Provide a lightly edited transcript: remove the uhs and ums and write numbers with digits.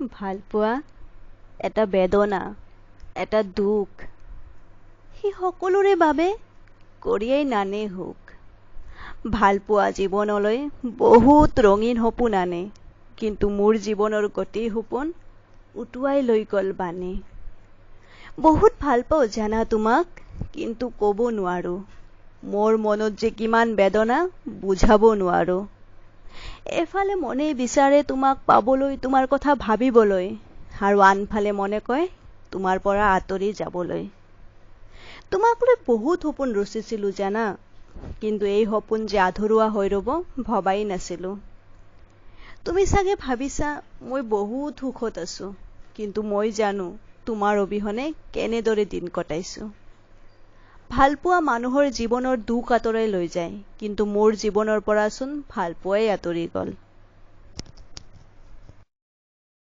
ভালপোৱা এটা বেদনা, এটা দুখ, সি সকলোৰে বাবে কঢ়িয়াই নানে সুখ। ভালপোৱা জীৱনলৈ বহুত ৰঙীন সপোন আনে, কিন্তু মোৰ জীৱনৰ গোটেই সপোন উটুৱাই লৈ গ'ল বানে। বহুত ভাল পাওঁ জানা তোমাক, কিন্তু ক'ব নোৱাৰো, মোৰ মনত যে কিমান বেদনা বুজাব নোৱাৰো। এফালে মনে বিচাৰে তোমাক পাবলৈ, তোমাৰ কথা ভাবিবলৈ, আৰু আনফালে মনে কয় তোমাৰ পৰা আঁতৰি যাবলৈ। তোমাক লৈ বহুত সপোন ৰচিছিলো জানা, কিন্তু এই সপোন যে আধৰুৱা হৈ ৰ'ব ভবাই নাছিলো। তুমি চাগে ভাবিছা মই বহুত সুখত আছো, কিন্তু মই জানো তোমাৰ অবিহনে কেনেদৰে দিন কটাইছো। ভালপোৱা মানুহৰ জীৱনৰ দুখ আঁতৰাই লৈ যায়, কিন্তু মোৰ জীৱনৰ পৰাচোন ভালপোৱাই আঁতৰি গ'ল।